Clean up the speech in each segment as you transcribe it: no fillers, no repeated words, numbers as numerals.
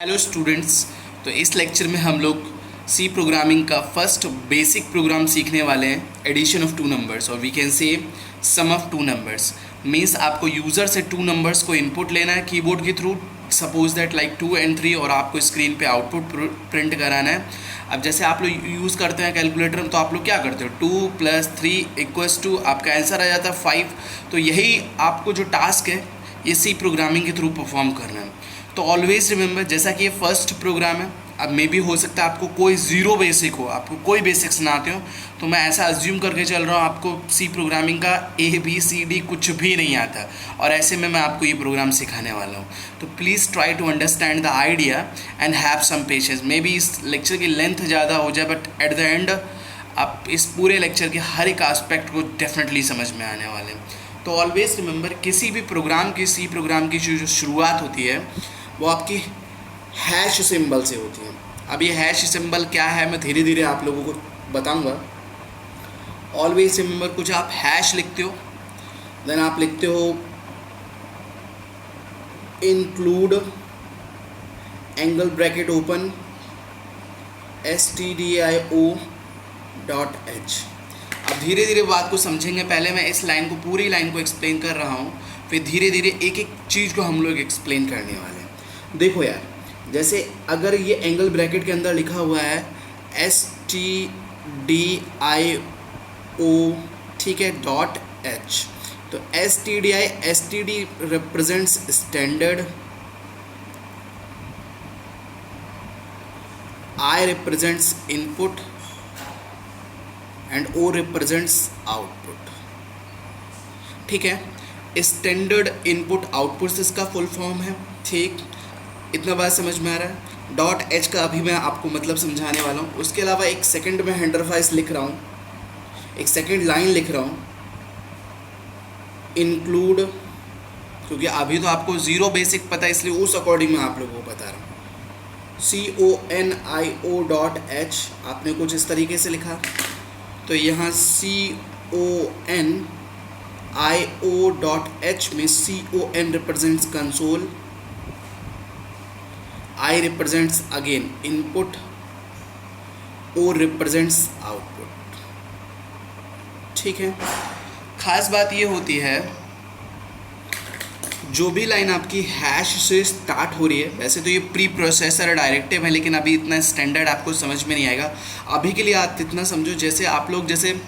Hello students. तो इस lecture में हम लोग सी प्रोग्रामिंग का फर्स्ट बेसिक प्रोग्राम सीखने वाले हैं, एडिशन ऑफ टू नंबर्स, और we can say sum of two numbers. Means आपको यूज़र से टू नंबर्स को इनपुट लेना है कीबोर्ड के through, suppose that like 2 and 3, और आपको स्क्रीन पे आउटपुट प्रिंट कराना है। अब जैसे आप लोग यूज़ करते हैं कैलकुलेटर में, तो आप लोग क्या करते हो, 2 + 3 = आपका आंसर आ जाता है 5। तो यही आपको जो टास्क है ये सी प्रोग्रामिंग के थ्रू परफॉर्म करना है। तो ऑलवेज रिमेंबर, जैसा कि ये फर्स्ट प्रोग्राम है, अब मे भी हो सकता है आपको कोई ज़ीरो बेसिक हो, आपको कोई बेसिक्स ना आते हो, तो मैं ऐसा अज्यूम करके चल रहा हूँ आपको सी प्रोग्रामिंग का ABCD कुछ भी नहीं आता, और ऐसे में मैं आपको ये प्रोग्राम सिखाने वाला हूँ। तो please try to understand the idea and have some patience. Maybe इस लेक्चर की लेंथ ज़्यादा हो जाए, बट एट द एंड आप इस पूरे लेक्चर के हर एक आस्पेक्ट को डेफिनेटली समझ में आने वाले हैं। तो ऑलवेज रिमेंबर, किसी भी प्रोग्राम की, सी प्रोग्राम की जो शुरुआत होती है वो आपकी हैश सिंबल से होती है। अब ये हैश सिंबल क्या है मैं धीरे धीरे आप लोगों को बताऊंगा। ऑलवेज रिमेंबर, कुछ आप हैश लिखते हो, देन आप लिखते हो include angle bracket open stdio.h। अब धीरे धीरे बात को समझेंगे। पहले मैं इस लाइन को, पूरी लाइन को एक्सप्लेन कर रहा हूँ, फिर धीरे धीरे एक एक चीज़ को हम लोग एक्सप्लेन करने वाले हैं। देखो यार, जैसे अगर ये एंगल ब्रैकेट के अंदर लिखा हुआ है STDIO, ठीक है, .h, तो STD represents standard, I represents input and O represents output। ठीक है, स्टैंडर्ड इनपुट आउटपुट इसका फुल फॉर्म है। ठीक, इतना बात समझ में आ रहा है। .h का अभी मैं आपको मतलब समझाने वाला हूँ। उसके अलावा एक सेकंड में हेडर फाइल्स लिख रहा हूँ, एक सेकंड लाइन लिख रहा हूँ इंक्लूड, क्योंकि अभी तो आपको ज़ीरो बेसिक पता है, इसलिए उस अकॉर्डिंग मैं आप लोगों को बता रहा हूँ। CONIO.h आपने कुछ इस तरीके से लिखा, तो यहाँ CONIO.h में CON represents console, I represents again input, O represents output. ठीक है, खास बात ये होती है, जो भी लाइन आपकी हैश से स्टार्ट हो रही है, वैसे तो ये प्री प्रोसेसर डायरेक्टिव है, लेकिन अभी इतना स्टैंडर्ड आपको समझ में नहीं आएगा। अभी के लिए आप इतना समझो, जैसे आप लोग, जैसे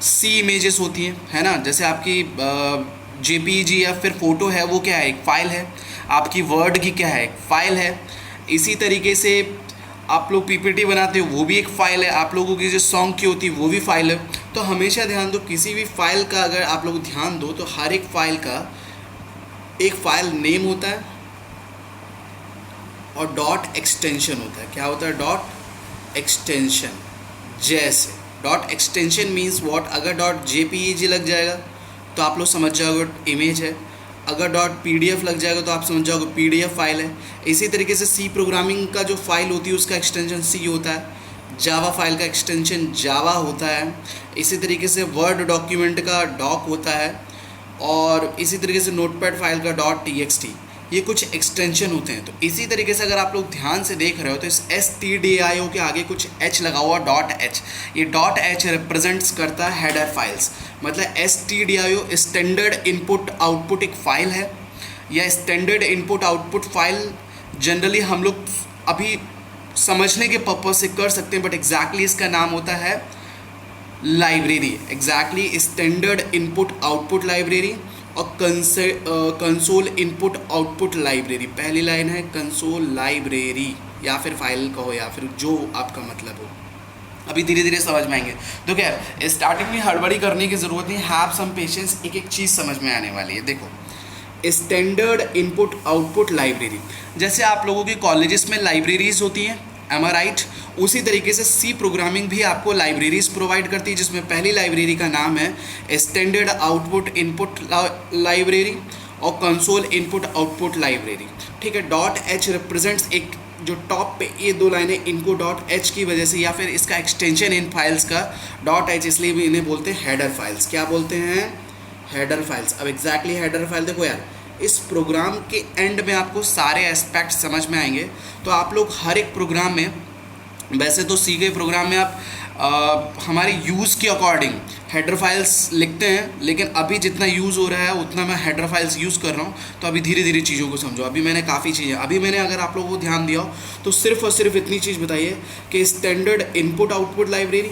सी इमेजेस होती हैं, है ना, जैसे आपकी JPG या फिर फ़ोटो है, वो क्या है, एक फ़ाइल है। आपकी वर्ड की क्या है, एक फ़ाइल है। इसी तरीके से आप लोग PPT बनाते हो, वो भी एक फ़ाइल है। आप लोगों की जो सॉन्ग की होती है वो भी फ़ाइल है। तो हमेशा ध्यान दो, किसी भी फाइल का अगर आप लोग ध्यान दो, तो हर एक फ़ाइल का एक फ़ाइल नेम होता है और डॉट एक्सटेंशन होता है। क्या होता है, डॉट एक्सटेंशन। जैसे डॉट एक्सटेंशन मीन्स व्हाट, अगर डॉट JPEG लग जाएगा तो आप लोग समझ जाओगे इमेज है, अगर डॉट PDF लग जाएगा तो आप समझ जाओगे PDF फाइल है। इसी तरीके से सी प्रोग्रामिंग का जो फाइल होती है उसका एक्सटेंशन C होता है, जावा फाइल का एक्सटेंशन जावा होता है, इसी तरीके से वर्ड डॉक्यूमेंट का डॉक होता है, और इसी तरीके से नोटपैड फाइल का .txt। ये कुछ एक्सटेंशन होते हैं। तो इसी तरीके से अगर आप लोग ध्यान से देख रहे हो, तो इस STDIO के आगे कुछ H लगा हुआ, .h। ये .h रिप्रेजेंट्स करता है हेडर फाइल्स। मतलब STDIO स्टैंडर्ड इनपुट आउटपुट एक फ़ाइल है, या standard input output file generally हम लोग अभी समझने के पर्पज से कर सकते हैं, बट एग्जैक्टली इसका नाम होता है library. Exactly standard input output library और कंसोल इनपुट आउटपुट लाइब्रेरी। पहली लाइन है कंसोल लाइब्रेरी, या फिर फाइल कहो, या फिर जो आपका मतलब हो। अभी धीरे धीरे समझ में आएंगे। तो क्या स्टार्टिंग में हड़बड़ी करने की ज़रूरत नहीं, हैव सम पेशेंस, एक एक चीज़ समझ में आने वाली है। देखो, स्टैंडर्ड इनपुट आउटपुट लाइब्रेरी, जैसे आप लोगों की कॉलेजेस में लाइब्रेरीज होती हैं, एम आई राइट, उसी तरीके से सी प्रोग्रामिंग भी आपको लाइब्रेरीज प्रोवाइड करती है, जिसमें पहली लाइब्रेरी का नाम है स्टैंडर्ड आउटपुट इनपुट लाइब्रेरी और कंसोल इनपुट आउटपुट लाइब्रेरी। ठीक है, .h रिप्रेजेंट्स एक जो टॉप पे ये दो लाइनें, इनको .h की वजह से, या फिर इसका एक्सटेंशन इन फाइल्स का .h, इसलिए भी इन्हें बोलते हैं हेडर फाइल्स। क्या बोलते हैं, हेडर फाइल्स। अब एग्जैक्टली हेडर फाइल देखो यार, इस प्रोग्राम के एंड में आपको सारे एस्पेक्ट समझ में आएंगे। तो आप लोग हर एक प्रोग्राम में, वैसे तो सी के प्रोग्राम में आप हमारे यूज़ के अकॉर्डिंग हेडर फाइल्स लिखते हैं, लेकिन अभी जितना यूज़ हो रहा है उतना मैं हेडर फाइल्स यूज़ कर रहा हूँ। तो अभी धीरे धीरे चीज़ों को समझो। अभी मैंने काफ़ी चीज़ें, अभी मैंने अगर आप लोगों को ध्यान दिया हो तो सिर्फ और सिर्फ इतनी चीज़ बताइए कि standard input output library,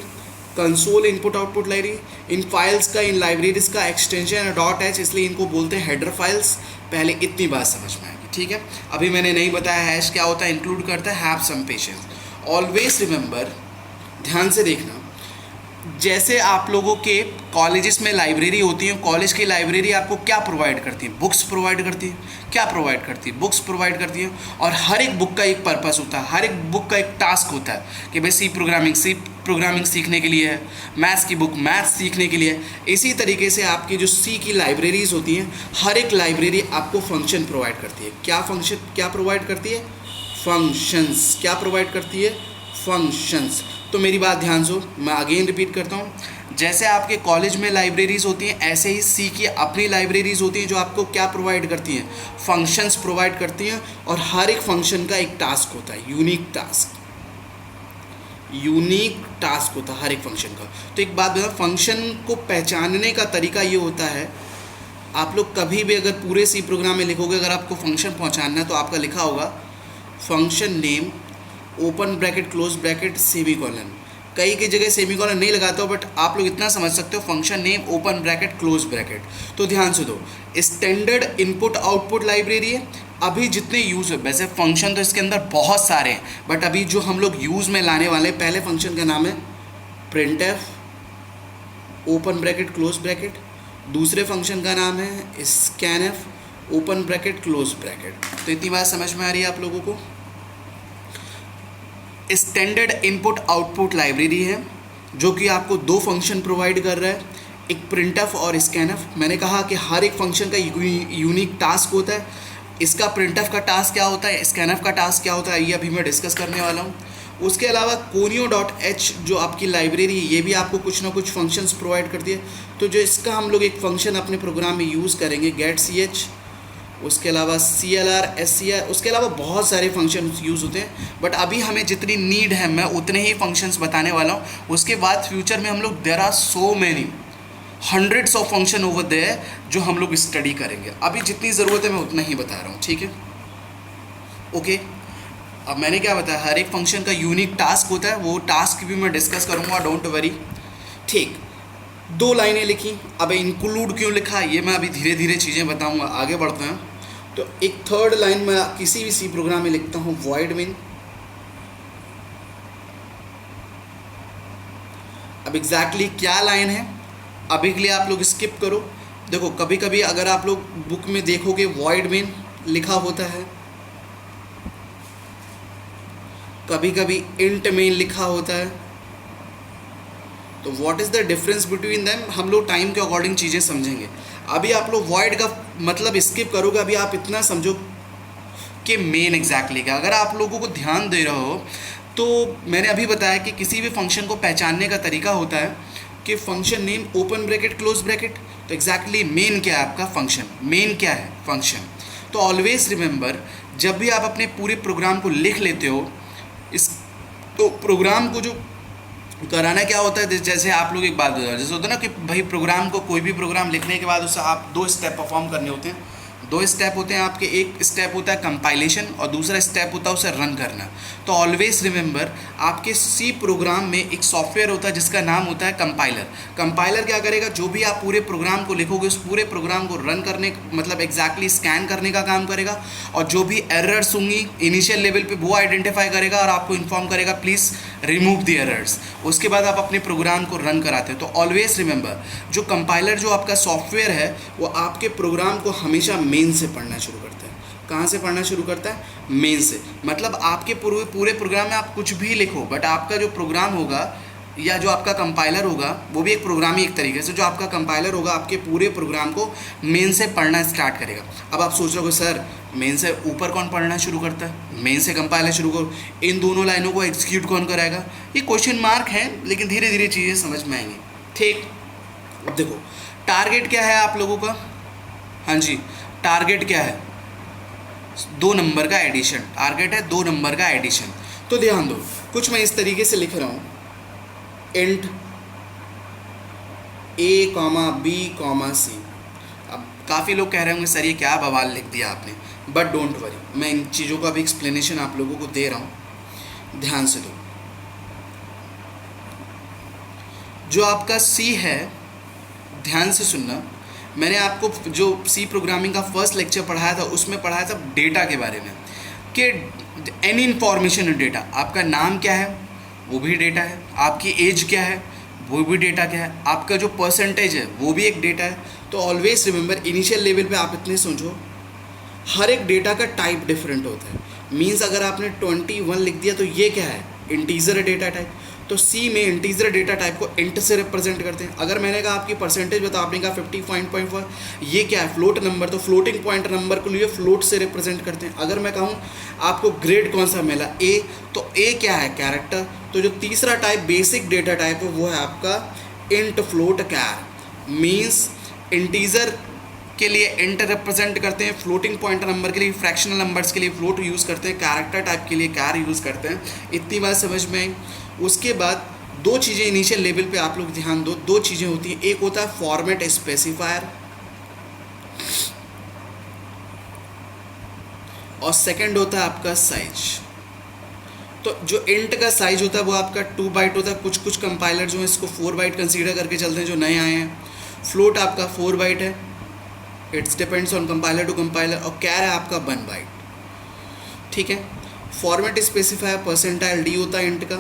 console input output library, इन फाइल्स का, इन लाइब्रेरीज का एक्सटेंशन है .h, इसलिए इनको बोलते हैं हेडर फाइल्स। पहले इतनी बात समझ में आएगी, ठीक है। अभी मैंने नहीं बताया हैश क्या होता है, इंक्लूड करता है, have some patience. Always remember, ध्यान से देखना, जैसे आप लोगों के कॉलेजेस में लाइब्रेरी होती है, कॉलेज की लाइब्रेरी आपको क्या प्रोवाइड करती है? बुक्स प्रोवाइड करती है। क्या प्रोवाइड करती है? बुक्स प्रोवाइड करती है। और हर एक बुक का एक पर्पस होता है, हर एक बुक का एक टास्क होता है कि भाई सी प्रोग्रामिंग सीखने के लिए है, मैथ्स की बुक मैथ्स सीखने के लिए है। इसी तरीके से आपकी जो सी की लाइब्रेरीज होती हैं, हर एक लाइब्रेरी आपको फंक्शन प्रोवाइड करती है। क्या फंक्शन, क्या प्रोवाइड करती है? फंक्शंस। क्या प्रोवाइड करती है? फंक्शंस। तो मेरी बात ध्यान से, मैं अगेन रिपीट करता हूँ, जैसे आपके कॉलेज में लाइब्रेरीज होती हैं, ऐसे ही सी की अपनी लाइब्रेरीज होती हैं जो आपको क्या प्रोवाइड करती हैं? फंक्शंस प्रोवाइड करती हैं। और हर एक फंक्शन का एक टास्क होता है, यूनिक टास्क होता है हर एक फंक्शन का। तो एक बात बता, फंक्शन को पहचानने का तरीका ये होता है, आप लोग कभी भी अगर पूरे सी प्रोग्राम में लिखोगे, अगर आपको फंक्शन पहचानना है तो आपका लिखा होगा function name open bracket close bracket semi colon. कई की जगह सेमी कॉलन नहीं लगाता हो, बट आप लोग इतना समझ सकते हो, function name open bracket close bracket. तो ध्यान से दो, स्टैंडर्ड इनपुट आउटपुट लाइब्रेरी है। अभी जितने यूज़ है, वैसे फंक्शन तो इसके अंदर बहुत सारे हैं, बट अभी जो हम लोग यूज़ में लाने वाले, पहले फंक्शन का नाम है printf open bracket close bracket, दूसरे फंक्शन का नाम है scanf open bracket close bracket. तो इतनी बात समझ में आ रही है आप लोगों को? स्टैंडर्ड इनपुट आउटपुट लाइब्रेरी है जो कि आपको दो फंक्शन प्रोवाइड कर रहा है, एक printf और scanf। मैंने कहा कि हर एक फंक्शन का यूनिक टास्क होता है। इसका printf का टास्क क्या होता है, scanf का टास्क क्या होता है, ये अभी मैं डिस्कस करने वाला हूँ। उसके अलावा conio.h जो आपकी लाइब्रेरी है, ये भी आपको कुछ ना कुछ फंक्शंस प्रोवाइड करती है। तो जो इसका हम लोग एक फंक्शन अपने प्रोग्राम में यूज़ करेंगे, getch, उसके अलावा CLR, SCR, उसके अलावा बहुत सारे फंक्शन यूज़ होते हैं, बट अभी हमें जितनी नीड है मैं उतने ही फंक्शंस बताने वाला हूँ। उसके बाद फ्यूचर में हम लोग there are so many hundreds of function over there जो हम लोग स्टडी करेंगे। अभी जितनी ज़रूरत है मैं उतना ही बता रहा हूँ, ठीक है, ओके। अब मैंने क्या बताया, हर एक फंक्शन का यूनिक टास्क होता है, वो टास्क भी मैं डिस्कस करूँगा, डोंट वरी, ठीक। 2 लाइनें लिखी। अब इंक्लूड क्यों लिखा, ये मैं अभी धीरे धीरे चीज़ें बताऊँगा, आगे बढ़ते हैं। तो एक थर्ड लाइन में किसी भी सी प्रोग्राम में लिखता हूँ void main। अब एग्जैक्टली क्या लाइन है, अभी के लिए आप लोग स्किप करो। देखो, कभी कभी अगर आप लोग बुक में देखोगे void main लिखा होता है, कभी कभी int main लिखा होता है। तो what is the difference between them, हम लोग टाइम के अकॉर्डिंग चीज़ें समझेंगे। अभी आप लोग void का मतलब स्किप करोगे। अभी आप इतना समझो कि मेन एग्जैक्टली क्या। अगर आप लोगों को ध्यान दे रहे हो तो मैंने अभी बताया कि किसी भी फंक्शन को पहचानने का तरीका होता है कि function name open bracket close bracket. तो एग्जैक्टली मेन क्या है आपका, फंक्शन। मेन क्या है, फंक्शन। तो ऑलवेज रिमेंबर, जब भी आप अपने पूरे प्रोग्राम को लिख लेते हो, इस तो प्रोग्राम को जो कराना क्या होता है, जैसे आप लोग एक बात बता, जैसे होता है ना कि भाई प्रोग्राम को, कोई भी प्रोग्राम लिखने के बाद उससे आप 2 स्टेप परफॉर्म करने होते हैं। 2 स्टेप होते हैं आपके, एक स्टेप होता है कंपाइलेशन और दूसरा स्टेप होता है उसे रन करना। तो ऑलवेज रिमेंबर, आपके सी प्रोग्राम में एक सॉफ्टवेयर होता है जिसका नाम होता है कंपाइलर। कंपाइलर क्या करेगा, जो भी आप पूरे प्रोग्राम को लिखोगे उस पूरे प्रोग्राम को रन करने, मतलब एग्जैक्टली स्कैन करने का काम करेगा, और जो भी एरर्स होंगी इनिशियल लेवल पे वो आइडेंटिफाई करेगा और आपको इन्फॉर्म करेगा प्लीज़ रिमूव द एरर्स। उसके बाद आप अपने प्रोग्राम को रन कराते हो। तो ऑलवेज रिमेंबर, जो कंपाइलर जो आपका सॉफ्टवेयर है वो आपके प्रोग्राम को हमेशा मेन से पढ़ना शुरू करता है। कहाँ से पढ़ना शुरू करता है, मेन से। मतलब आपके पूरे प्रोग्राम में आप कुछ भी लिखो, बट आपका जो प्रोग्राम होगा या जो आपका कंपाइलर होगा, वो भी एक प्रोग्राम ही एक तरीके से, जो आपका कंपाइलर होगा आपके पूरे प्रोग्राम को मेन से पढ़ना स्टार्ट करेगा। अब आप सोच रहे हो सर मेन से ऊपर कौन पढ़ना शुरू करता है, मेन से कंपाइलर शुरू करो, इन दोनों लाइनों को एग्जीक्यूट कौन कराएगा, ये क्वेश्चन मार्क है, लेकिन धीरे धीरे चीज़ें समझ में आएंगी, ठीक। अब देखो टारगेट क्या है आप लोगों का, हाँ जी, टारगेट क्या है? 2 नंबर का एडिशन। टारगेट है 2 नंबर का एडिशन। तो ध्यान दो, कुछ मैं इस तरीके से लिख रहा हूँ, इंट A, B, अब काफ़ी लोग कह रहे होंगे सर ये क्या बवाल लिख दिया आपने, बट डोंट वरी, मैं इन चीज़ों का भी एक्सप्लेनेशन आप लोगों को दे रहा हूँ, ध्यान से दो। जो आपका C है, ध्यान से सुनना, मैंने आपको जो C प्रोग्रामिंग का फर्स्ट लेक्चर पढ़ाया था उसमें पढ़ाया था डेटा के बारे में, कि एनी इंफॉर्मेशन इन डेटा। आपका नाम क्या है वो भी डेटा है, आपकी एज क्या है वो भी डेटा क्या है, आपका जो परसेंटेज है वो भी एक डेटा है। तो ऑलवेज रिमेंबर, इनिशियल लेवल पे आप इतने समझो, हर एक डेटा का टाइप डिफरेंट होता है। मीन्स अगर आपने 21 लिख दिया तो ये क्या है? Integer data type. तो सी में इंटीजर डेटा टाइप को इंट से रिप्रेजेंट करते हैं। अगर मैंने कहा आपकी परसेंटेज बता, आपने कहा 55.4, ये क्या है? फ्लोट नंबर, तो फ्लोटिंग पॉइंट नंबर को लिए फ्लोट से रिप्रेजेंट करते हैं। अगर मैं कहूँ आपको ग्रेड कौन सा मिला? ए, तो ए क्या है? कैरेक्टर। तो जो तीसरा टाइप बेसिक डेटा टाइप है वो है आपका इंट फ्लोट कैर। मीन्स इंटीजर के लिए इंट रिप्रेजेंट करते हैं, फ्लोटिंग पॉइंट नंबर के लिए, फ्रैक्शनल नंबर्स के लिए फ्लोट यूज़ करते हैं, कैरेक्टर टाइप के लिए कैर यूज़ करते हैं। इतनी बात समझ में आई। उसके बाद 2 चीज़ें इनिशियल लेवल पे आप लोग ध्यान दो, 2 चीज़ें होती हैं। एक होता है फॉर्मेट स्पेसिफायर और सेकंड होता है आपका साइज। तो जो इंट का साइज होता है वो आपका 2 बाइट होता है। कुछ कंपाइलर जो है इसको 4 बाइट कंसीडर करके चलते हैं, जो नए आए हैं। फ्लोट आपका 4 बाइट है, it's depends on compiler to compiler. और कैर है आपका 1 बाइट, ठीक है। फॉर्मेट स्पेसिफायर परसेंटाइल डी होता है इंट का,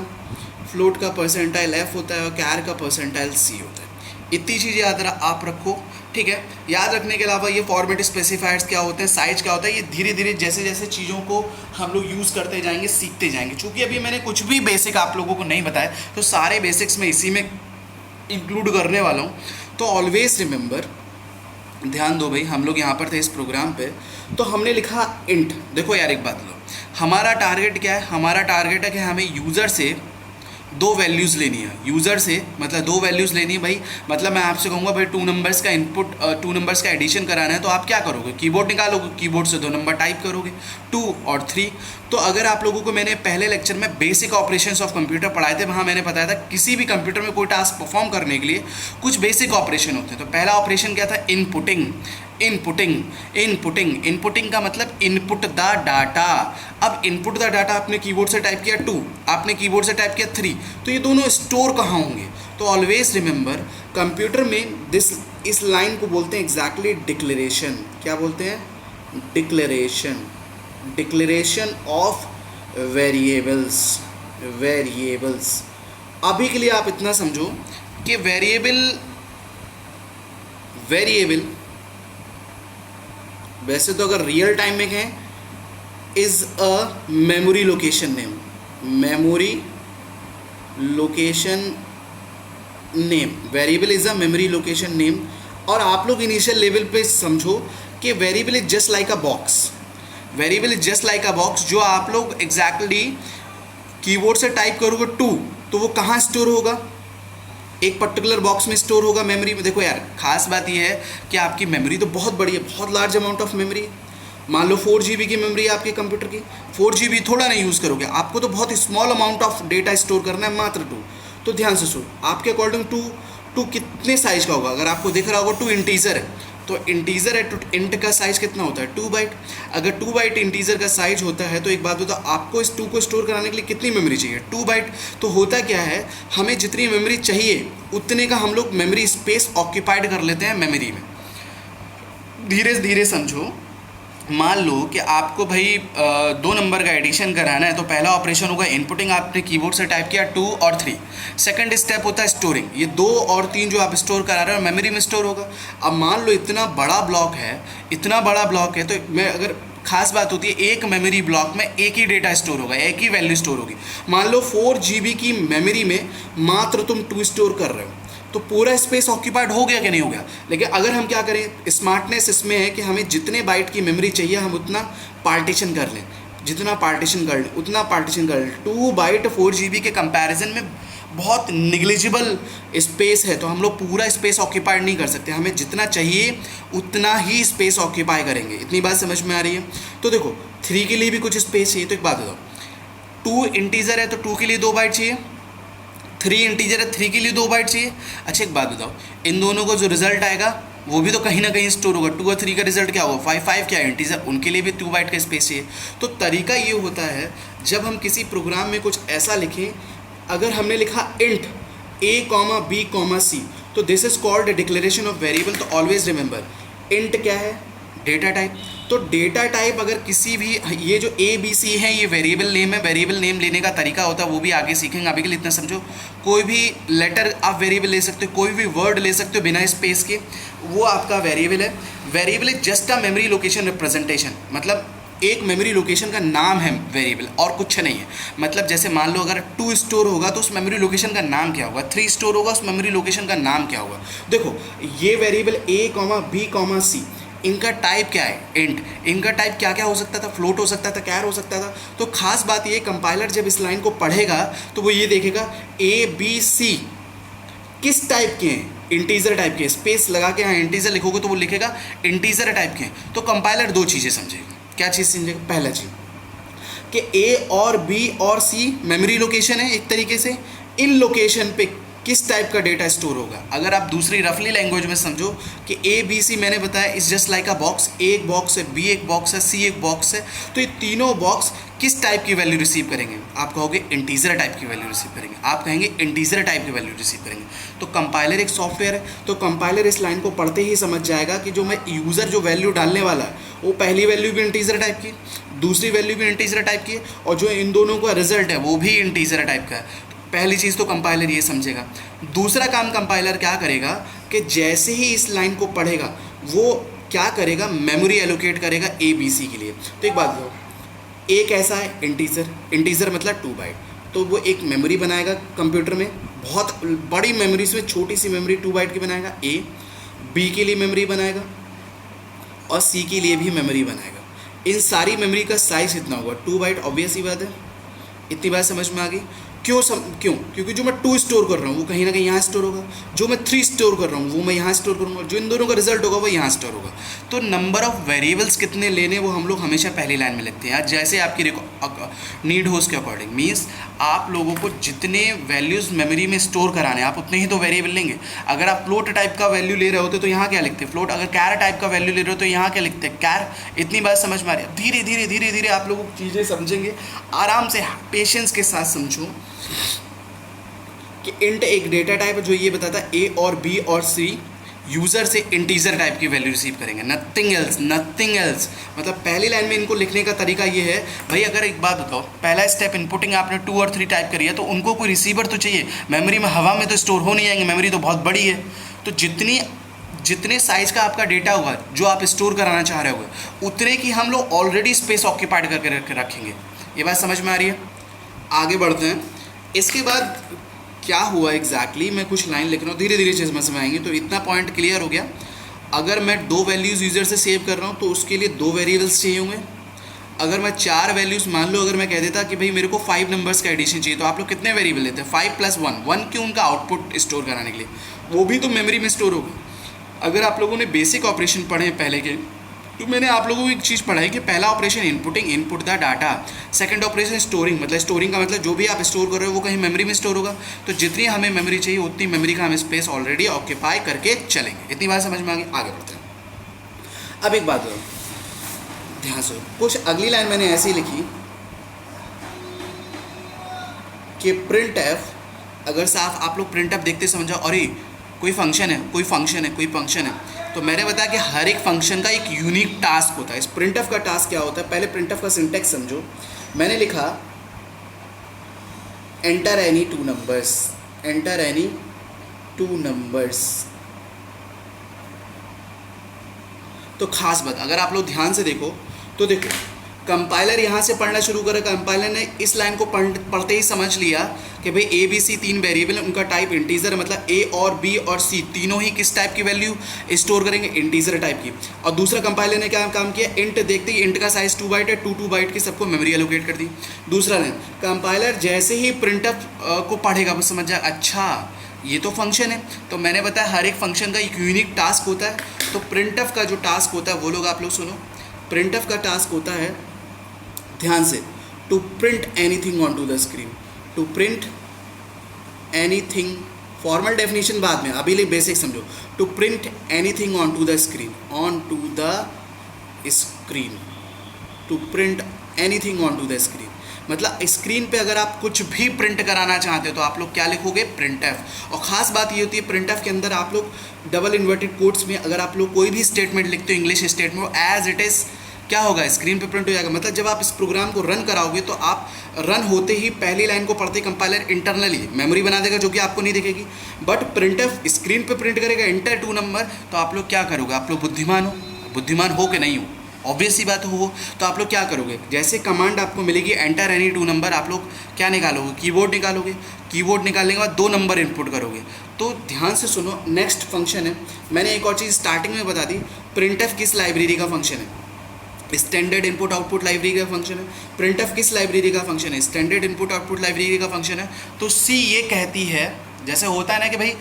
फ्लोट का परसेंटाइल एफ होता है और कैर का परसेंटाइल सी होता है। इतनी चीज़ें याद आप रखो, ठीक है। याद रखने के अलावा ये फॉर्मेट स्पेसिफायर्स क्या होते हैं, साइज क्या होता है, ये धीरे धीरे जैसे जैसे चीज़ों को हम लोग यूज़ करते जाएंगे, सीखते जाएंगे। चूँकि अभी मैंने कुछ भी बेसिक आप लोगों को नहीं बताया, तो सारे बेसिक्स मैं इसी में इंक्लूड करने वाला हूँ। तो ऑलवेज रिमेंबर, ध्यान दो भाई, हम लोग यहाँ पर थे इस प्रोग्राम पे, तो हमने लिखा इंट। देखो यार एक बात लो, हमारा टारगेट क्या है? हमारा टारगेट है कि हमें यूज़र से 2 वैल्यूज़ लेनी है। यूज़र से मतलब 2 वैल्यूज़ लेनी है भाई। मतलब मैं आपसे कहूँगा भाई 2 नंबर्स का इनपुट, 2 नंबर्स का एडिशन कराना है, तो आप क्या करोगे? कीबोर्ड निकालोगे, कीबोर्ड से 2 नंबर टाइप करोगे, 2 और 3। तो अगर आप लोगों को मैंने पहले लेक्चर में बेसिक ऑपरेशंस ऑफ कंप्यूटर पढ़ाए थे, वहाँ मैंने बताया था किसी भी कंप्यूटर में कोई टास्क परफॉर्म करने के लिए कुछ बेसिक ऑपरेशन होते हैं। तो पहला ऑपरेशन क्या था? इनपुटिंग। इनपुटिंग का मतलब इनपुट द डाटा। अब इनपुट द डाटा आपने कीबोर्ड से टाइप किया 2, आपने कीबोर्ड से टाइप किया 3, तो ये दोनों स्टोर कहाँ होंगे? तो ऑलवेज रिमेंबर, कंप्यूटर में इस लाइन को बोलते हैं एग्जैक्टली डिक्लेरेशन। क्या बोलते हैं? Declaration of variables. अभी के लिए आप इतना समझो कि वेरिएबल वैसे तो अगर रियल टाइम में कहें, is a memory location name. Variable is a memory location name. और आप लोग इनिशियल लेवल पे समझो कि variable is just like a box, जो आप लोग एग्जैक्टली कीबोर्ड से टाइप करोगे 2, तो वो कहाँ स्टोर होगा? एक पर्टिकुलर बॉक्स में स्टोर होगा मेमोरी में। देखो यार, खास बात यह है कि आपकी मेमोरी तो बहुत बड़ी है, बहुत लार्ज अमाउंट ऑफ मेमोरी है। मान लो 4 GB की मेमोरी है आपके कंप्यूटर की, 4 GB थोड़ा नहीं यूज़ करोगे, आपको तो बहुत small amount of data store करना है, मात्र 2। तो ध्यान से सुनो, आपके अकॉर्डिंग 2 कितने साइज का होगा? अगर आपको दिख रहा होगा 2 इंटीजर है, तो इंटीजर है, तो इंट का साइज कितना होता है? 2 बाइट। अगर 2 बाइट इंटीजर का साइज होता है, तो एक बात होता है, आपको इस 2 को स्टोर कराने के लिए कितनी मेमोरी चाहिए? 2 बाइट। तो होता क्या है, हमें जितनी मेमोरी चाहिए उतने का हम लोग मेमोरी स्पेस ऑक्यूपाइड कर लेते हैं मेमोरी में। धीरे धीरे समझो, मान लो कि आपको भाई 2 नंबर का एडिशन कराना है, तो पहला ऑपरेशन होगा इनपुटिंग। आपने कीबोर्ड से टाइप किया 2 और 3। सेकंड स्टेप होता है स्टोरिंग। ये 2 और 3 जो आप स्टोर करा रहे हो मेमोरी में स्टोर होगा। अब मान लो इतना बड़ा ब्लॉक है, तो मैं अगर खास बात होती है, एक मेमोरी ब्लॉक में एक ही डेटा स्टोर होगा, एक ही वैल्यू स्टोर होगी। मान लो 4 GB की मेमोरी में मात्र तुम 2 स्टोर कर रहे हो, तो पूरा स्पेस ऑक्यूपाइड हो गया कि नहीं हो गया? लेकिन अगर हम क्या करें, स्मार्टनेस इसमें है कि हमें जितने बाइट की मेमोरी चाहिए हम उतना पार्टीशन कर लें, 2 बाइट 4 GB के कंपैरिजन में बहुत निग्लिजिबल स्पेस है तो हम लोग पूरा स्पेस ऑक्यूपाइड नहीं कर सकते, हमें जितना चाहिए उतना ही स्पेस ऑक्यूपाई करेंगे। इतनी बात समझ में आ रही है? तो देखो 3 के लिए भी कुछ स्पेस चाहिए, तो एक बात बताओ, 2 इंटीजर है तो 2 के लिए 2 बाइट चाहिए, 3 इंटीजर है 3 के लिए 2 बाइट चाहिए। अच्छा एक बात बताओ, इन दोनों को जो रिजल्ट आएगा वो भी तो कहीं ना कहीं स्टोर होगा। 2 और 3 का रिजल्ट क्या होगा? 5 5 क्या है इंटीजर, उनके लिए भी 2 बाइट का स्पेस चाहिए। तो तरीका ये होता है जब हम किसी प्रोग्राम में कुछ ऐसा लिखें, अगर हमने लिखा इंट a, b, c, तो this is called declaration of variable. तो ऑलवेज रिमेंबर इंट क्या है? Data type. तो डेटा टाइप अगर किसी भी, ये जो ए बी सी है ये वेरिएबल नेम है, वेरिएबल नेम लेने का तरीका होता है वो भी आगे सीखेंगे, अभी के लिए इतना समझो। कोई भी लेटर आप वेरिएबल ले सकते हो, कोई भी वर्ड ले सकते हो बिना स्पेस के, वो आपका वेरिएबल है। Variable is just a memory location representation, मतलब एक मेमोरी लोकेशन का नाम है वेरिएबल और कुछ नहीं है। मतलब जैसे मान लो अगर 2 स्टोर होगा तो उस मेमोरी लोकेशन का नाम क्या होगा, 3 स्टोर होगा उस मेमोरी लोकेशन का नाम क्या होगा। देखो ये वेरिएबल a, b, c, इनका टाइप क्या है? इंट। इनका टाइप क्या क्या हो सकता था? फ्लोट हो सकता था, कैर हो सकता था। तो खास बात ये, कंपाइलर जब इस लाइन को पढ़ेगा तो वो ये देखेगा ए बी सी किस टाइप के हैं? इंटीजर टाइप के। स्पेस लगा के यहाँ इंटीजर लिखोगे तो वो लिखेगा इंटीजर टाइप के हैं। तो कंपाइलर 2 चीज़ें समझेगा। क्या चीज़ समझेगा? पहला चीज़ कि ए और बी और सी मेमोरी लोकेशन है एक तरीके से, इन लोकेशन पे किस टाइप का डेटा स्टोर होगा। अगर आप दूसरी रफली लैंग्वेज में समझो कि ए बी सी मैंने बताया is just like a box, ए एक बॉक्स है, बी एक बॉक्स है, सी एक बॉक्स है, तो ये तीनों बॉक्स किस टाइप की वैल्यू रिसीव करेंगे? आप कहोगे इंटीजर टाइप की वैल्यू रिसीव करेंगे, आप कहेंगे इंटीजर टाइप की वैल्यू रिसीव करेंगे। तो कंपाइलर एक सॉफ्टवेयर है, तो कंपाइलर इस लाइन को पढ़ते ही समझ जाएगा कि जो मैं यूज़र जो वैल्यू डालने वाला है वो पहली वैल्यू भी इंटीजर टाइप की, दूसरी वैल्यू भी इंटीजर टाइप की है, और जो इन दोनों का रिजल्ट है वो भी इंटीजर टाइप का है। पहली चीज़ तो कंपाइलर ये समझेगा। दूसरा काम कंपाइलर क्या करेगा कि जैसे ही इस लाइन को पढ़ेगा वो क्या करेगा? मेमोरी एलोकेट करेगा ए बी सी के लिए। तो एक बात बताओ, ए कैसा है? इंटीजर। इंटीजर मतलब 2 बाइट, तो वो एक मेमोरी बनाएगा कंप्यूटर में, बहुत बड़ी मेमोरी से छोटी सी मेमोरी 2 बाइट की बनाएगा। ए बी के लिए मेमोरी बनाएगा और सी के लिए भी मेमोरी बनाएगा। इन सारी मेमोरी का साइज़ इतना होगा 2 बाइट। ऑब्वियस ही बात है, इतनी बात समझ में आ गई? क्यों? क्योंकि जो मैं 2 स्टोर कर रहा हूँ वो कहीं ना कहीं यहाँ स्टोर होगा, जो मैं 3 स्टोर कर रहा हूँ वो मैं यहाँ स्टोर करूँगा, जो इन दोनों का रिजल्ट होगा वो यहाँ स्टोर होगा। तो नंबर ऑफ वेरिएबल्स कितने लेने वो हम लोग हमेशा पहली लाइन में लिखते हैं, जैसे आपकी नीड हो उसके अकॉर्डिंग। मीन्स आप लोगों को जितने वैल्यूज़ मेमोरी में स्टोर कराने आप उतने ही तो वेरिएबल लेंगे। अगर आप फ्लोट टाइप का वैल्यू ले रहे होते तो यहाँ क्या लिखते? फ्लोट। अगर कैर टाइप का वैल्यू ले रहे हो तो यहाँ क्या लिखते? कैर। इतनी बात समझ में आ रही है? धीरे धीरे धीरे धीरे आप लोग चीज़ें समझेंगे, आराम से पेशेंस के साथ समझो कि इंट एक डेटा टाइप है जो ये बताता है ए और बी और सी यूज़र से इंटीजर टाइप की वैल्यू रिसीव करेंगे, नथिंग एल्स, नथिंग एल्स। मतलब पहली लाइन में इनको लिखने का तरीका ये है भाई, अगर एक बात बताओ, पहला स्टेप इनपुटिंग आपने 2 और 3 टाइप करी है तो उनको कोई रिसीवर तो चाहिए। मेमोरी में हवा में तो स्टोर हो नहीं जाएंगे, मेमोरी तो बहुत बड़ी है। तो जितने साइज़ का आपका डेटा होगा जो आप स्टोर कराना चाह रहे होगे उतने की हम लोग ऑलरेडी स्पेस ऑक्यूपाइड करके रखेंगे। ये बात समझ में आ रही है? आगे बढ़ते हैं। इसके बाद क्या हुआ एग्जैक्टली मैं कुछ लाइन लिख रहा हूँ, धीरे धीरे चीज़ समझ में आएंगे। तो इतना पॉइंट क्लियर हो गया। अगर मैं 2 वैल्यूज़ यूज़र से सेव कर रहा हूँ तो उसके लिए 2 वेरिएबल्स चाहिए होंगे। अगर मैं 4 वैल्यूज़, मान लो अगर मैं कह देता कि भाई मेरे को 5 नंबर्स का एडिशन चाहिए, तो आप लोग कितने वेरिएबल लेते हैं? 5 + 1। 1 क्यों? उनका आउटपुट स्टोर कराने के लिए, वो भी तो मेमोरी में स्टोर होगा। अगर आप लोगों ने बेसिक ऑपरेशन पढ़े पहले के, तो मैंने आप लोगों को एक चीज़ पढ़ाई कि पहला operation inputting, input the data. Second operation storing, मतलब स्टोरिंग का मतलब जो भी आप स्टोर कर रहे हो वो कहीं मेमोरी में स्टोर होगा। तो जितनी हमें मेमोरी चाहिए उतनी मेमोरी का हम स्पेस ऑलरेडी ऑक्यूपाई करके चलेंगे। इतनी बात समझ में आ गई? आगे बढ़ते हैं। अब एक बात बताओ, ध्यान से, कुछ अगली लाइन मैंने ऐसी लिखी कि प्रिंट एफ, अगर साफ आप लोग प्रिंट एफ देखते समझो, अरे कोई फंक्शन है, कोई फंक्शन है, कोई फंक्शन है, तो मैंने बताया कि हर एक फंक्शन का एक यूनिक टास्क होता है। इस प्रिंटफ का टास्क क्या होता है? पहले प्रिंटफ का सिंटैक्स समझो। मैंने लिखा enter any 2 numbers, enter any 2 numbers. तो खास बात, अगर आप लोग ध्यान से देखो तो देखो कंपाइलर यहाँ से पढ़ना शुरू करा, कंपाइलर ने इस लाइन को पढ़ते ही समझ लिया कि भाई ए बी सी 3 वेरिएबल हैं, उनका टाइप इंटीजर है, मतलब ए और बी और सी तीनों ही किस टाइप की वैल्यू स्टोर करेंगे, इंटीजर टाइप की। और दूसरा कंपाइलर ने क्या काम किया, इंट देखते ही इंट का साइज 2 बाइट है, 2 बाइट की सबको मेमोरी एलोकेट कर दी। दूसरा लाइन कंपाइलर जैसे ही प्रिंटफ को पढ़ेगा वो समझ जाए अच्छा ये तो फंक्शन है। तो मैंने बताया हर एक फंक्शन का एक यूनिक टास्क होता है। तो प्रिंटफ का जो टास्क होता है वो लोग आप लोग सुनो। प्रिंटफ का टास्क होता है, ध्यान से, to print anything on to the screen, to print anything, formal definition बाद में, अभी लिए बेसिक समझो। To print anything on to the screen, on to the screen, to print anything on to the screen, मतलब screen पे अगर आप कुछ भी प्रिंट कराना चाहते हो तो आप लोग क्या लिखोगे, प्रिंटफ। और ख़ास बात ये होती है प्रिंटफ के अंदर आप लोग डबल इन्वर्टेड कोट्स में अगर आप लोग कोई भी स्टेटमेंट लिखते हो इंग्लिश स्टेटमेंट, वो एज इट इज़ क्या होगा, स्क्रीन पे प्रिंट हो जाएगा। मतलब जब आप इस प्रोग्राम को रन कराओगे तो आप रन होते ही पहली लाइन को पढ़ते कंपाइलर इंटरनली मेमोरी बना देगा जो कि आपको नहीं दिखेगी। बट प्रिंटफ स्क्रीन पे प्रिंट करेगा इंटर 2 नंबर, तो आप लोग क्या करोगे, आप लोग बुद्धिमान हो कि नहीं हो, ऑब्वियस सी बात हो। तो आप लोग क्या करोगे, जैसे कमांड आपको मिलेगी एंटर एनी 2 नंबर, आप लोग क्या निकालोगे, कीबोर्ड निकालोगे। कीबोर्ड निकालने के बाद 2 नंबर इनपुट करोगे। तो ध्यान से सुनो, नेक्स्ट फंक्शन है, मैंने एक और चीज़ स्टार्टिंग में बता दी, प्रिंटफ किस लाइब्रेरी का फंक्शन है, स्टैंडर्ड इनपुट आउटपुट लाइब्रेरी का फंक्शन है। प्रिंटफ किस लाइब्रेरी का फंक्शन है, स्टैंडर्ड इनपुट आउटपुट लाइब्रेरी का फंक्शन है। तो सी ये कहती है, जैसे होता है ना कि भाई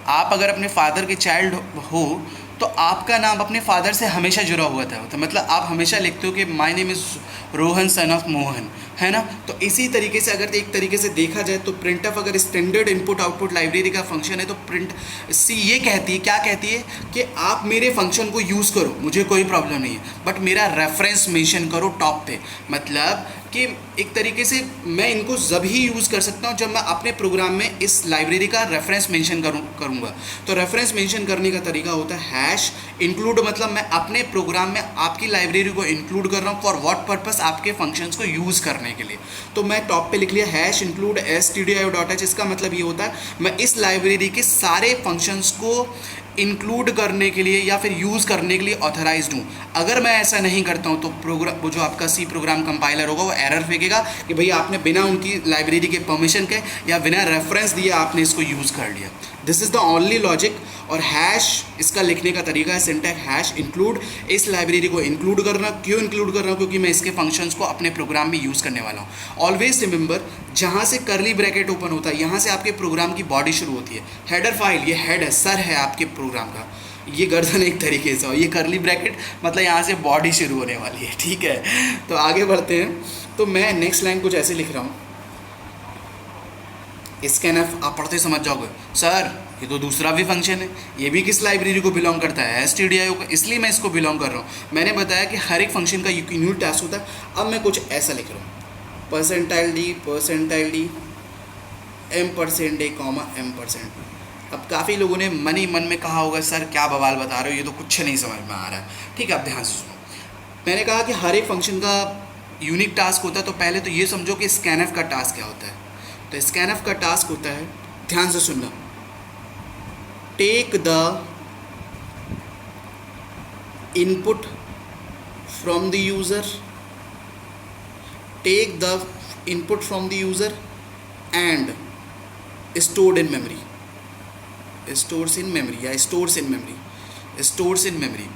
आप अगर अपने फादर के चाइल्ड हो तो आपका नाम अपने फादर से हमेशा जुड़ा हुआ था, तो मतलब आप हमेशा लिखते हो कि my name is Rohan son of Mohan, है ना। तो इसी तरीके से अगर एक तरीके से देखा जाए तो प्रिंटफ अगर स्टैंडर्ड इनपुट आउटपुट लाइब्रेरी का फंक्शन है तो प्रिंट सी ये कहती है, क्या कहती है कि आप मेरे फंक्शन को यूज़ करो, मुझे कोई प्रॉब्लम नहीं है, बट मेरा रेफरेंस मेंशन करो टॉप पे। मतलब कि एक तरीके से मैं इनको जब ही यूज़ कर सकता हूँ जब मैं अपने प्रोग्राम में इस लाइब्रेरी का रेफरेंस मेंशन करूँगा। तो रेफरेंस मेंशन करने का तरीका होता है हैश इंक्लूड, मतलब मैं अपने प्रोग्राम में आपकी लाइब्रेरी को इंक्लूड कर रहा हूँ फॉर व्हाट पर्पस, आपके फंक्शंस को यूज़ करने के लिए। तो मैं टॉप पे लिख लिया हैश इंक्लूड stdio.h, इसका मतलब ये होता है मैं इस लाइब्रेरी के सारे फंक्शंस को इंक्लूड करने के लिए या फिर यूज़ करने के लिए ऑथराइज्ड हूँ। अगर मैं ऐसा नहीं करता हूँ तो प्रोग्राम, वो जो आपका सी प्रोग्राम कंपाइलर होगा वो एरर फेंकेगा कि भाई आपने बिना उनकी लाइब्रेरी के परमिशन के या बिना रेफरेंस दिए आपने इसको यूज़ कर लिया। This is the only logic. और हैश इसका लिखने का तरीका है सिंटैक्स हैश इंक्लूड, इस लाइब्रेरी को इंक्लूड करना। क्यों इंक्लूड कर रहा हूँ, क्योंकि मैं इसके फंक्शंस को अपने प्रोग्राम में यूज़ करने वाला हूँ। ऑलवेज रिमेंबर, जहाँ से करली ब्रैकेट ओपन होता है यहाँ से आपके प्रोग्राम की बॉडी शुरू होती है। हेडर फाइल, ये हेड है, सर है आपके प्रोग्राम का, ये गर्दन एक तरीके से, और ये करली ब्रैकेट मतलब यहाँ से बॉडी शुरू होने वाली है, ठीक है। तो आगे बढ़ते हैं। तो मैं नेक्स्ट लाइन कुछ ऐसे लिख रहा हूँ, स्कैनफ आप पढ़ते समझ जाओगे, सर ये तो दूसरा भी फंक्शन है, ये भी किस लाइब्रेरी को बिलोंग करता है, stdio को, इसलिए मैं इसको बिलोंग कर रहा हूँ। मैंने बताया कि हर एक फंक्शन का यूनिक टास्क होता है। अब मैं कुछ ऐसा लिख रहा हूँ, %d %m%, अब काफ़ी लोगों ने मन में कहा होगा सर क्या बवाल बता रहे हो, ये तो कुछ नहीं समझ में आ रहा है। ठीक है, अब ध्यान से सुनो। मैंने कहा कि हर एक फंक्शन का यूनिक टास्क होता है, तो पहले तो ये समझो कि स्कैनफ का टास्क क्या होता है। तो स्कैनफ का टास्क होता है, ध्यान से सुनना, take the input from the user, take the input from the user and stored in memory, stores in memory या stores in memory, stores in memory.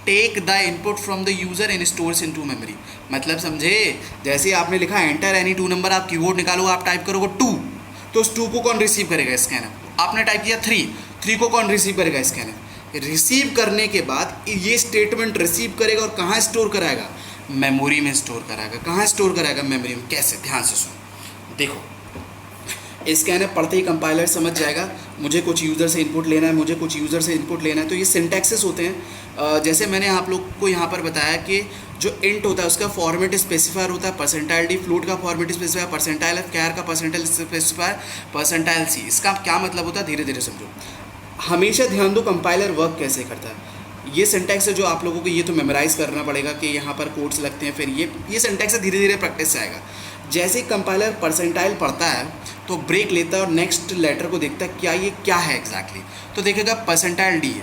Take the input from the user and stores in to memory. मतलब समझे, जैसे आपने लिखा enter any 2 number, आप keyboard निकालोगे, आप type करोगे 2, तो उस 2 को कौन रिसीव करेगा, स्कैनर। आपने टाइप किया 3 को कौन रिसीव करेगा, स्कैनर। रिसीव करने के बाद ये स्टेटमेंट रिसीव करेगा और कहाँ स्टोर कराएगा, मेमोरी में स्टोर कराएगा। कहाँ स्टोर कराएगा, मेमोरी में। कैसे, ध्यान से सुनो, देखो स्कैनर पढ़ते ही कंपाइलर समझ जाएगा मुझे कुछ यूज़र से इनपुट लेना है, मुझे कुछ यूज़र से इनपुट लेना है। तो ये सिंटैक्सेस होते हैं। जैसे मैंने आप लोग को यहाँ पर बताया कि जो इंट होता है उसका फॉर्मेट स्पेसिफायर होता है %d, फ्लोट का फॉर्मेट स्पेसिफायर %f, कैर का % स्पेसिफायर %c। इसका क्या मतलब होता है, धीरे धीरे समझो। हमेशा ध्यान दो कंपाइलर वर्क कैसे करता है। ये सिंटैक्स है जो आप लोगों को ये तो मेमोराइज करना पड़ेगा कि यहाँ पर कोड्स लगते हैं, फिर ये सिंटैक्स है, धीरे धीरे प्रैक्टिस से आएगा। जैसे कंपाइलर परसेंटाइल पढ़ता है तो ब्रेक लेता है और नेक्स्ट लेटर को देखता है क्या ये क्या है एग्जैक्टली। तो देखेगा %d है,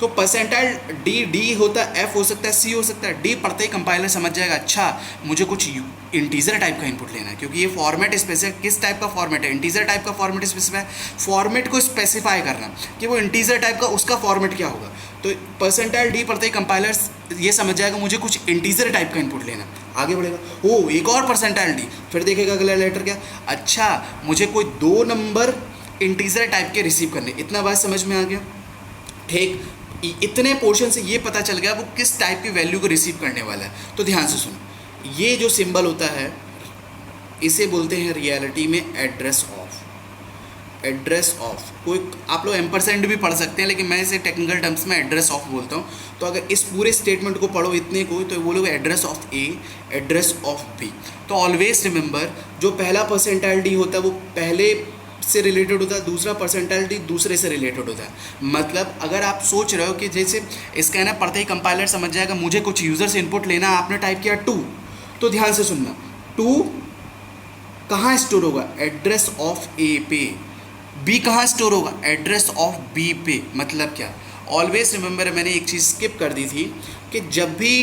तो परसेंटाइल डी होता है, एफ हो सकता है, सी हो सकता है। डी पढ़ते ही कंपाइलर समझ जाएगा अच्छा मुझे कुछ इंटीजर टाइप का इनपुट लेना है, क्योंकि ये फॉर्मेट स्पेसिफाई, किस टाइप का फॉर्मेट है, इंटीजर टाइप का फॉर्मेट स्पेसिफाई, फॉर्मेट को स्पेसिफाई करना कि वो इंटीजर टाइप का उसका फॉर्मेट क्या होगा। तो परसेंटाइल डी पढ़ते ही कंपाइलर ये समझ जाएगा मुझे कुछ इंटीजर टाइप का इनपुट लेना, आगे बढ़ेगा। ओ एक और परसेंटाइल डी, फिर देखेगा अगला लेटर क्या, अच्छा मुझे कोई 2 नंबर इंटीजर टाइप के रिसीव करने। इतना बात समझ में आ गया, ठीक। इतने पोर्शन से ये पता चल गया वो किस टाइप की वैल्यू को रिसीव करने वाला है। तो ध्यान से सुनो, ये जो सिंबल होता है इसे बोलते हैं रियलिटी में एड्रेस ऑफ। एड्रेस ऑफ कोई आप लोग एम्परसेंड भी पढ़ सकते हैं, लेकिन मैं इसे टेक्निकल टर्म्स में एड्रेस ऑफ बोलता हूँ। तो अगर इस पूरे स्टेटमेंट को पढ़ो इतने को, तो बोलोगे address of A, address of B. तो ऑलवेज रिमेंबर, जो पहला परसेंटाइल डी होता है वो पहले से रिलेटेड होता है, दूसरा परसेंटाइल डी दूसरे से रिलेटेड होता है। मतलब अगर आप सोच रहे हो कि जैसे इसका है ना, पढ़ते ही कंपाइलर समझ जाएगा मुझे कुछ यूज़र से इनपुट लेना, आपने टाइप किया 2, तो ध्यान से सुनना, 2 कहाँ स्टोर होगा, एड्रेस ऑफ ए पे। बी कहाँ स्टोर होगा, एड्रेस ऑफ बी पे। मतलब क्या, ऑलवेज रिमेंबर, मैंने एक चीज़ स्किप कर दी थी कि जब भी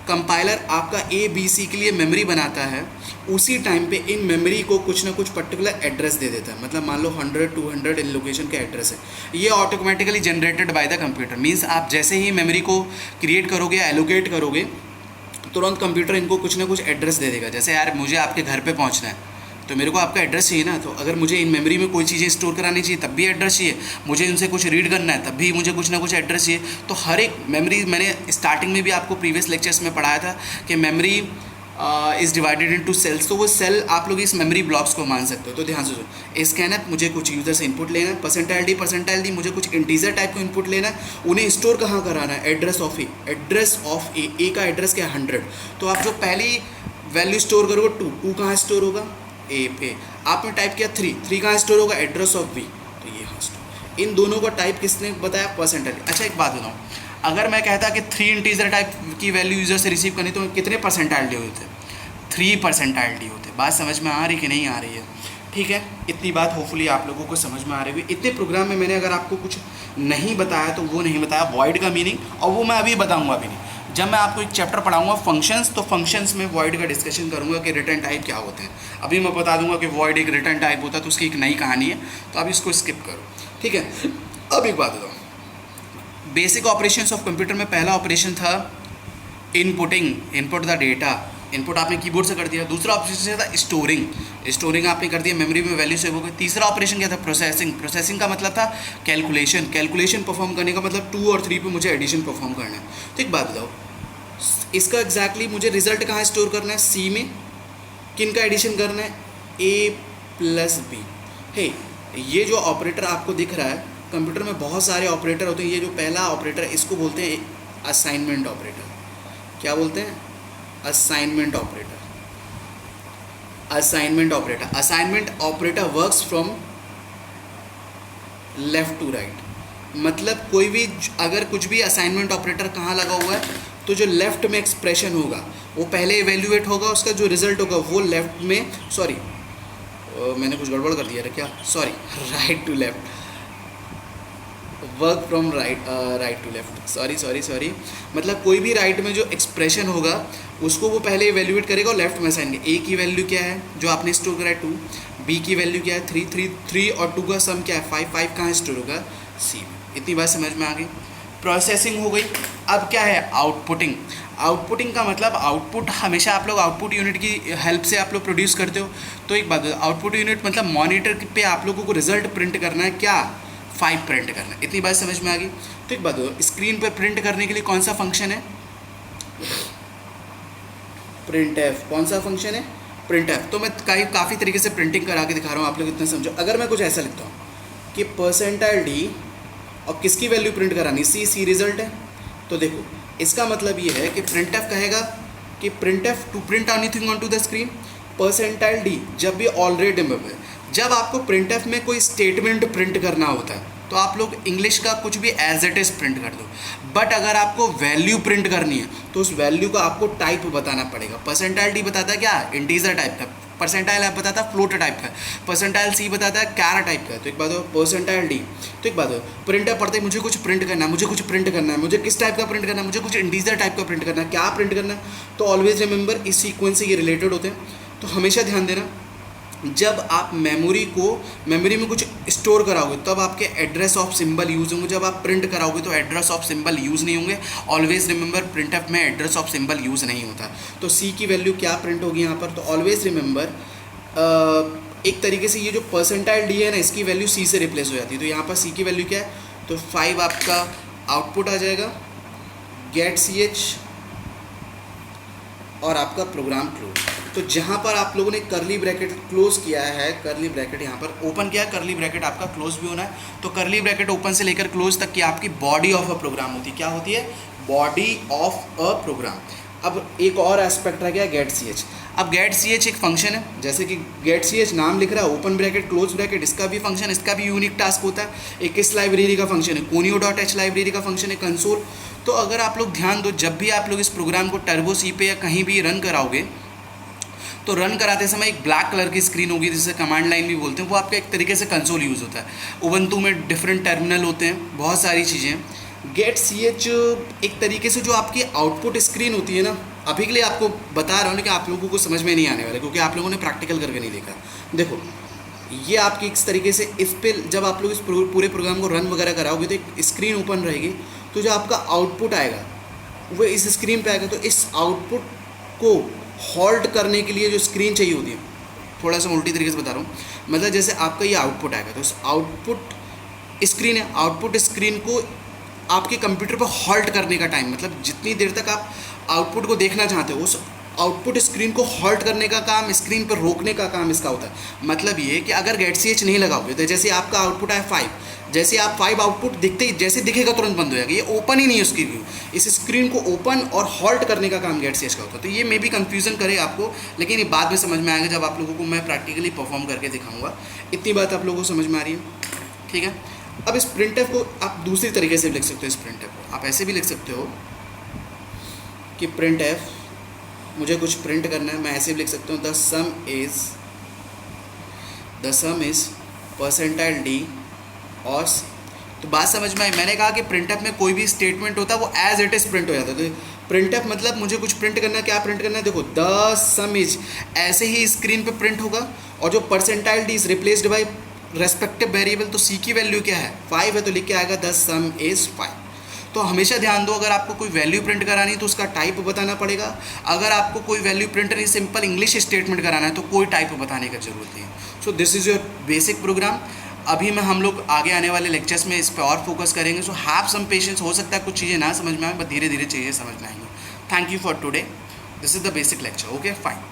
कंपाइलर आपका ए बी सी के लिए मेमोरी बनाता है, उसी टाइम पे इन मेमोरी को कुछ ना कुछ पर्टिकुलर एड्रेस दे देता है। मतलब मान लो 100 200 इन लोकेशन का एड्रेस है, ये automatically generated by the computer. Means आप जैसे ही मेमोरी को क्रिएट करोगे, एलोकेट करोगे, तुरंत कंप्यूटर इनको कुछ ना कुछ एड्रेस दे देगा। जैसे यार मुझे आपके घर पे पहुंचना है, तो मेरे को आपका एड्रेस चाहिए ना, तो अगर मुझे इन मेमोरी में कोई चीज़ें स्टोर करानी चाहिए तब भी एड्रेस चाहिए, मुझे इनसे कुछ रीड करना है तब भी मुझे कुछ ना कुछ एड्रेस चाहिए। तो हर एक मेमोरी, मैंने स्टार्टिंग में भी आपको प्रीवियस लेक्चर्स में पढ़ाया था कि memory is divided into cells. तो वो सेल आप लोग इस मेमोरी ब्लॉक्स को मान सकते हो। तो ध्यान से सुनो, स्कैनअप मुझे कुछ यूज़र से इनपुट लेना है, परसेंटाइल डी मुझे कुछ इंटीजर टाइप को इनपुट लेना है, उन्हें स्टोर कहाँ कराना है, address of A. Address of A का एड्रेस क्या है, 100। तो आप जो पहली वैल्यू स्टोर करोगे 2 कहाँ स्टोर होगा, ए पे। आपने टाइप किया 3 कहाँ स्टोर होगा, एड्रेस ऑफ बी, तो ये यहाँ स्टोर। इन दोनों का टाइप किसने बताया, परसेंटाइल। अच्छा एक बात बताऊँ, अगर मैं कहता कि 3 इंटीजर टाइप की वैल्यू यूज़र से रिसीव करनी, तो कितने परसेंटाइल डी होते, 3 परसेंटाइल डी होते। बात समझ में आ रही कि नहीं आ रही है, ठीक है। इतनी बात होपफुली आप लोगों को समझ में आ रही हुई। इतने प्रोग्राम में मैंने अगर आपको कुछ नहीं बताया तो वो नहीं बताया, वॉइड का मीनिंग, और वो मैं अभी बताऊँगा अभी नहीं। जब मैं आपको एक चैप्टर पढ़ाऊंगा फंक्शंस, तो फंक्शंस में वॉइड का डिस्कशन करूंगा कि रिटर्न टाइप क्या होते हैं। अभी मैं बता दूंगा कि वॉइड एक रिटर्न टाइप होता है, तो उसकी एक नई कहानी है, तो आप इसको स्किप करो, ठीक है। अब एक बात बताओ, बेसिक ऑपरेशंस ऑफ कंप्यूटर में पहला ऑपरेशन था inputting, input the data, input आपने कीबोर्ड से कर दिया। दूसरा ऑपरेशन था स्टोरिंग, स्टोरिंग आपने कर दिया, मेमोरी में वैल्यू सेव हो गई। तीसरा ऑपरेशन क्या था, प्रोसेसिंग, प्रोसेसिंग का मतलब था कैलकुलेशन, कैलकुलेशन परफॉर्म करने का मतलब 2 और 3 पे मुझे एडिशन परफॉर्म करना है। तो एक बात बताओ, इसका एग्जैक्टली मुझे रिजल्ट कहाँ स्टोर करना है, सी में। किन का एडिशन करना है, ए प्लस बी। हे, ये जो ऑपरेटर आपको दिख रहा है, कंप्यूटर में बहुत सारे ऑपरेटर होते हैं, ये जो पहला ऑपरेटर इसको बोलते हैं असाइनमेंट ऑपरेटर। क्या बोलते हैं, assignment operator. Assignment operator, assignment operator works from left to right. मतलब कोई भी अगर कुछ भी असाइनमेंट ऑपरेटर कहाँ लगा हुआ है, तो जो लेफ्ट में एक्सप्रेशन होगा वो पहले इवेल्युएट होगा, उसका जो रिजल्ट होगा वो लेफ्ट में, सॉरी मैंने कुछ गड़बड़ कर दिया था क्या, sorry, right to left, work from right to left, sorry. मतलब कोई भी राइट में जो एक्सप्रेशन होगा उसको वो पहले इवेल्युएट करेगा और लेफ्ट में असाइन करेगा। ए की वैल्यू क्या है जो आपने स्टोर करा है, 2, बी की वैल्यू क्या है, 3 और 2 का सम क्या है, 5 कहाँ स्टोर होगा, सी में। इतनी बात समझ में आ गई। प्रोसेसिंग हो गई। अब क्या है, आउटपुटिंग। आउटपुटिंग का मतलब आउटपुट हमेशा आप लोग आउटपुट यूनिट की हेल्प से आप लोग प्रोड्यूस करते हो। तो एक बात, आउटपुट यूनिट मतलब मॉनिटर पे आप लोगों को रिजल्ट प्रिंट करना है, क्या, 5 प्रिंट करना है। इतनी बात समझ में आ गई। तो एक बात, स्क्रीन पर प्रिंट करने के लिए कौन सा फंक्शन है, प्रिंट एफ। कौन सा फंक्शन है, प्रिंट एफ। तो मैं काफ़ी तरीके से प्रिंटिंग करा के दिखा रहा हूँ, आप लोग इतना समझो। अगर मैं कुछ ऐसा लिखता हूँ कि परसेंटाइल डी और किसकी वैल्यू प्रिंट करानी, सी रिजल्ट है, तो देखो इसका मतलब ये है कि प्रिंट एफ कहेगा कि printf to print anything on to the screen. Percentile D जब भी ऑलरेडी में, जब आपको प्रिंट एफ में कोई स्टेटमेंट प्रिंट करना होता है तो आप लोग इंग्लिश का कुछ भी एज इट इज़ प्रिंट कर दो। बट अगर आपको वैल्यू प्रिंट करनी है तो उस वैल्यू का आपको टाइप बताना पड़ेगा। परसेंटाइल डी बताता है क्या, इंटीजर टाइप का, परसेंटाइल आप बताता है फ्लोट टाइप का, परसेंटाइल सी बताता है कैर टाइप का। तो एक बात हो परसेंटाइल डी, तो एक बात हो प्रिंटर पढ़ते ही मुझे कुछ प्रिंट करना है, मुझे कुछ प्रिंट करना है, मुझे किस टाइप का प्रिंट करना है, मुझे कुछ इंटीजर टाइप का प्रिंट करना है, क्या प्रिंट करना है। तो ऑलवेज रिमेंबर इस सीक्वेंस से ये रिलेटेड होते हैं। तो हमेशा ध्यान देना जब आप मेमोरी में कुछ स्टोर कराओगे तब आपके एड्रेस ऑफ सिंबल यूज़ होंगे, जब आप प्रिंट कराओगे तो एड्रेस ऑफ सिंबल यूज़ नहीं होंगे। ऑलवेज रिमेंबर प्रिंटफ में एड्रेस ऑफ सिंबल यूज़ नहीं होता। तो सी की वैल्यू क्या प्रिंट होगी यहाँ पर, तो ऑलवेज रिमेंबर एक तरीके से ये जो परसेंटाइल डी है ना इसकी वैल्यू सी से रिप्लेस हो जाती है। तो यहाँ पर सी की वैल्यू क्या है, तो 5 आपका आउटपुट आ जाएगा, गेट सी एच और आपका प्रोग्राम क्लोज। तो जहाँ पर आप लोगों ने करली ब्रैकेट क्लोज किया है, करली ब्रैकेट यहाँ पर ओपन किया, करली ब्रैकेट आपका क्लोज भी होना है। तो करली ब्रैकेट ओपन से लेकर क्लोज तक की आपकी बॉडी ऑफ अ प्रोग्राम होती है। क्या होती है, बॉडी ऑफ अ प्रोग्राम। अब एक और एस्पेक्ट रह गया गेट सी एच। अब गेट सी एच एक फंक्शन है, जैसे कि गेट सी एच नाम लिख रहा है, ओपन ब्रैकेट क्लोज ब्रैकेट, इसका भी फंक्शन, इसका भी यूनिक टास्क होता है। एक इस लाइब्रेरी का फंक्शन है, कोनियो डॉट एच लाइब्रेरी का फंक्शन है कंसोल। तो अगर आप लोग ध्यान दो, जब भी आप लोग इस प्रोग्राम को टर्बो सी पे या कहीं भी रन कराओगे तो रन कराते समय एक ब्लैक कलर की स्क्रीन होगी जिसे कमांड लाइन भी बोलते हैं, वो आपका एक तरीके से कंसोल यूज़ होता है। उबंटू में डिफरेंट टर्मिनल होते हैं, बहुत सारी चीज़ें। गेट सी एच एक तरीके से जो आपकी आउटपुट स्क्रीन होती है ना, अभी के लिए आपको बता रहा हूँ कि आप लोगों को समझ में नहीं आने वाला क्योंकि आप लोगों ने प्रैक्टिकल करके नहीं देखा। देखो ये आपकी इस तरीके से इस पे जब आप लोग इस पूरे प्रोग्राम को रन वगैरह कराओगे तो एक स्क्रीन ओपन रहेगी। तो जो आपका आउटपुट आएगा वो इस स्क्रीन पे आएगा। तो इस आउटपुट को हॉल्ट करने के लिए जो स्क्रीन चाहिए होती है, थोड़ा सा उल्टी तरीके से बता रहा हूँ, मतलब जैसे आपका ये आउटपुट आएगा तो इस आउटपुट स्क्रीन है, आउटपुट स्क्रीन को आपके कंप्यूटर पर हॉल्ट करने का टाइम, मतलब जितनी देर तक आप आउटपुट को देखना चाहते हो उस आउटपुट स्क्रीन को हॉल्ट करने का काम, स्क्रीन पर रोकने का काम इसका होता है। मतलब ये कि अगर गेट सी एच नहीं लगाओगे तो जैसे आपका आउटपुट है 5, जैसे आप 5 आउटपुट दिखते ही जैसे दिखेगा तुरंत बंद हो जाएगा, ये ओपन ही नहीं है उसकी व्यू। इस स्क्रीन को ओपन और हॉल्ट करने का काम गेट सी एच का होता है। तो ये मे भी कन्फ्यूज़न करे आपको, लेकिन ये बाद में समझ में आएगा जब आप लोगों को मैं प्रैक्टिकली परफॉर्म करके दिखाऊंगा। इतनी बात आप लोगों को समझ में आ रही है, ठीक है। अब इस प्रिंटफ को आप दूसरी तरीके से भी लिख सकते हो। इस प्रिंटफ को आप ऐसे भी लिख सकते हो कि प्रिंटफ मुझे कुछ प्रिंट करना है, मैं ऐसे भी लिख सकता हूँ the some is percentile D और सी। तो बात समझ में आई। मैंने कहा कि प्रिंटअप में कोई भी स्टेटमेंट होता है वो एज इट इज़ प्रिंट हो जाता है। तो प्रिंटअप मतलब मुझे कुछ प्रिंट करना है, क्या प्रिंट करना है, देखो द सम इज ऐसे ही स्क्रीन पे प्रिंट होगा और जो percentile D is replaced by respective variable. तो सी की वैल्यू क्या है 5 है तो लिख के आएगा द सम इज 5। तो हमेशा ध्यान दो, अगर आपको कोई वैल्यू प्रिंट करानी है तो उसका टाइप बताना पड़ेगा। अगर आपको कोई वैल्यू प्रिंट नहीं सिंपल इंग्लिश स्टेटमेंट कराना है तो कोई टाइप बताने की जरूरत नहीं है। So this is your basic programme. अभी मैं हम लोग आगे आने वाले लेक्चर्स में इस पर और फोकस करेंगे। सो हैव सम पेशेंस, हो सकता है कुछ चीज़ें ना समझ में आए बट धीरे धीरे चीज़ें समझ में आएंगी। Thank you for today, this is the basic lecture. Okay fine.